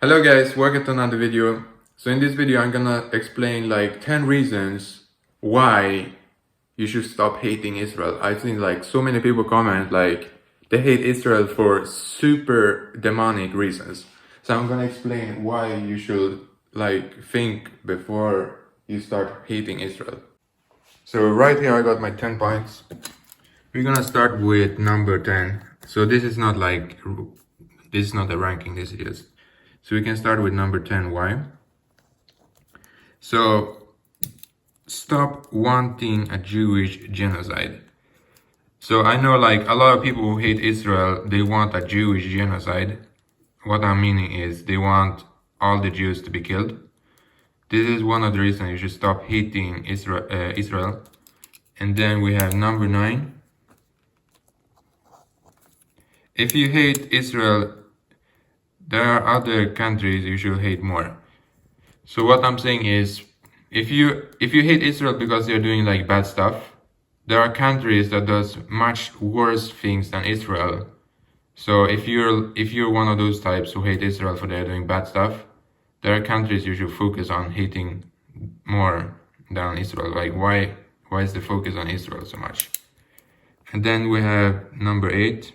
Hello guys, welcome to another video. So in this video I'm gonna explain like 10 reasons why you should stop hating Israel. I think like so many people comment like they hate Israel for super demonic reasons. So I'm gonna explain why you should like think before you start hating Israel. So right here I got my 10 points. We're gonna start with number 10. So this is not a ranking, this is. So we can start with number 10, why? So stop wanting a Jewish genocide. So I know like a lot of people who hate Israel, they want a Jewish genocide. What I'm meaning is they want all the Jews to be killed. This is one of the reasons you should stop hating Israel. And then we have number 9. If you hate Israel, there are other countries you should hate more. So what I'm saying is, if you hate Israel because they're doing like bad stuff, there are countries that does much worse things than Israel. So if you're one of those types who hate Israel for they're doing bad stuff, there are countries you should focus on hating more than Israel. Like why is the focus on Israel so much? And then we have number 8.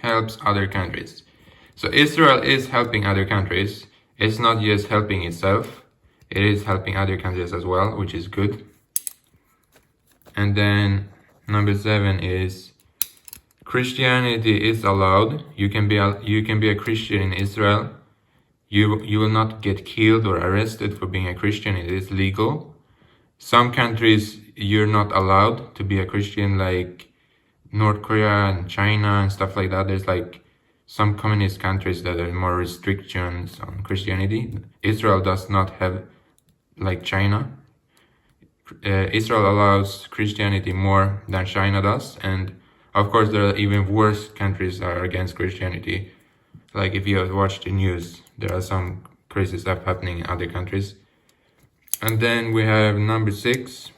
Helps other countries. So Israel is helping other countries. It's not just helping itself. It is helping other countries as well, which is good. And then number 7 is Christianity is allowed. You can be a Christian in Israel. You will not get killed or arrested for being a Christian. It is legal. Some countries you're not allowed to be a Christian, like North Korea and China and stuff like that. There's like some communist countries that are more restrictions on Christianity. Israel does not have like China. Israel allows Christianity more than China does, and of course there are even worse countries that are against Christianity. Like if you have watched the news, there are some crazy stuff happening in other countries. And then we have number 6.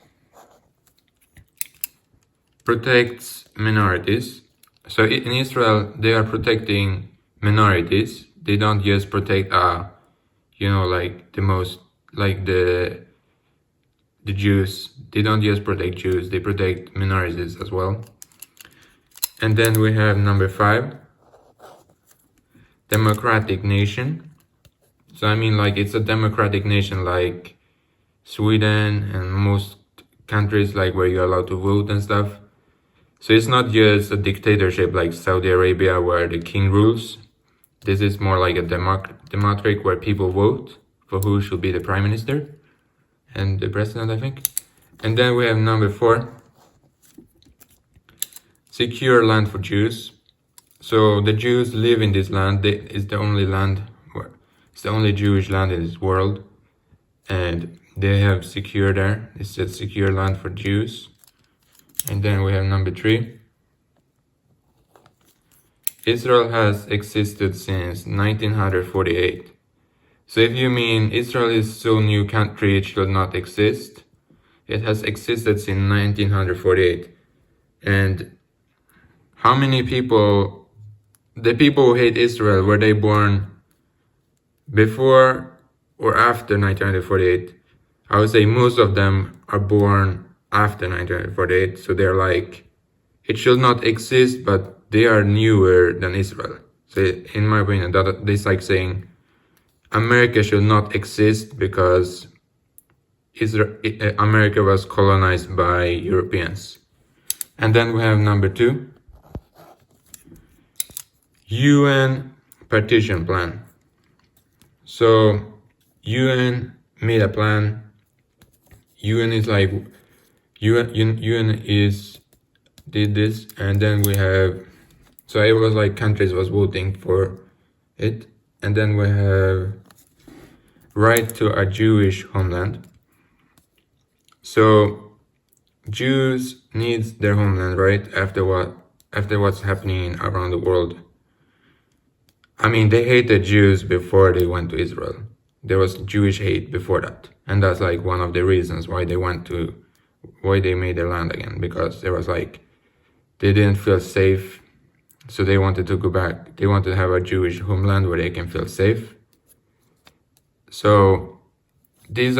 Protects minorities. So in Israel, they are protecting minorities. They don't just protect, like the most, like the Jews. They don't just protect Jews. They protect minorities as well. And then we have number 5, democratic nation. So I mean, like it's a democratic nation, like Sweden and most countries, like where you're allowed to vote and stuff. So it's not just a dictatorship like Saudi Arabia where the king rules. This is more like a democratic where people vote for who should be the prime minister and the president, I think. And then we have number 4, secure land for Jews. So the Jews live in this land. It's the only Jewish land in this world, and they have secure there. It says secure land for Jews. And then we have number 3. Israel has existed since 1948. So if you mean Israel is so new country, it should not exist. It has existed since 1948. And how many people, the people who hate Israel, were they born before or after 1948? I would say most of them are born after 1948, so they're like, it should not exist, but they are newer than Israel. So in my opinion, that is like saying America should not exist because America was colonized by Europeans. And then we have number 2, UN partition plan. So UN made a plan. UN is like UN did this, and then we have, so it was like countries was voting for it, and then we have right to a Jewish homeland. So Jews needs their homeland, right? After what's happening around the world. I mean, they hated Jews before they went to Israel. There was Jewish hate before that, and that's like one of the reasons why they made their land again, because there was like, they didn't feel safe So they wanted to go back. They wanted to have a Jewish homeland where they can feel safe. So this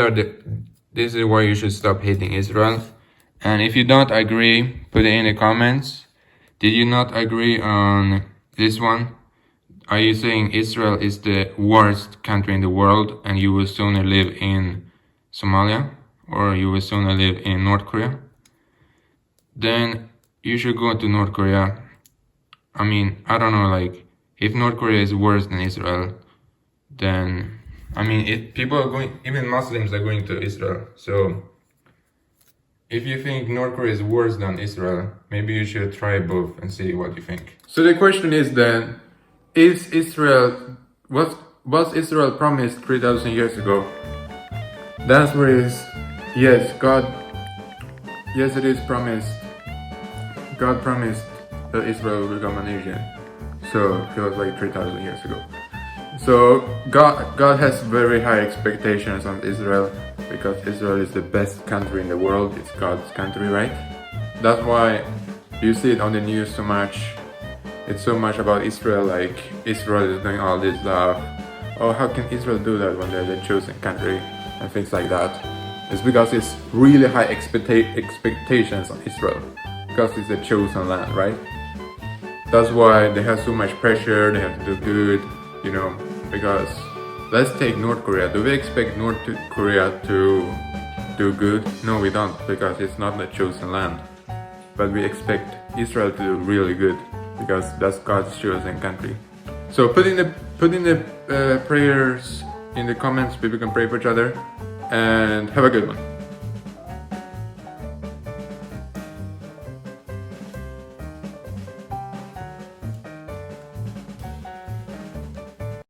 is why you should stop hating Israel. And if you don't agree, put it in the comments. Did you not agree on this one? Are you saying Israel is the worst country in the world and you will sooner live in Somalia or you will sooner live in North Korea? Then you should go to North Korea. I mean, I don't know, like, if North Korea is worse than Israel, then, I mean, people are going, even Muslims are going to Israel. So, if you think North Korea is worse than Israel, maybe you should try both and see what you think. So the question is then, was Israel promised 3,000 years ago? The answer is yes, it is promised. God promised that Israel will become a nation. So it was like 3,000 years ago. So God has very high expectations on Israel because Israel is the best country in the world. It's God's country, right? That's why you see it on the news so much. It's so much about Israel, like Israel is doing all this stuff. Oh, how can Israel do that when they're the chosen country and things like that? It's because it's really high expectations on Israel because it's the chosen land, right? That's why they have so much pressure, they have to do good, you know, because let's take North Korea. Do we expect North Korea to do good? No, we don't, because it's not the chosen land. But we expect Israel to do really good, because that's God's chosen country. So put in the prayers in the comments. People can pray for each other, and have a good one.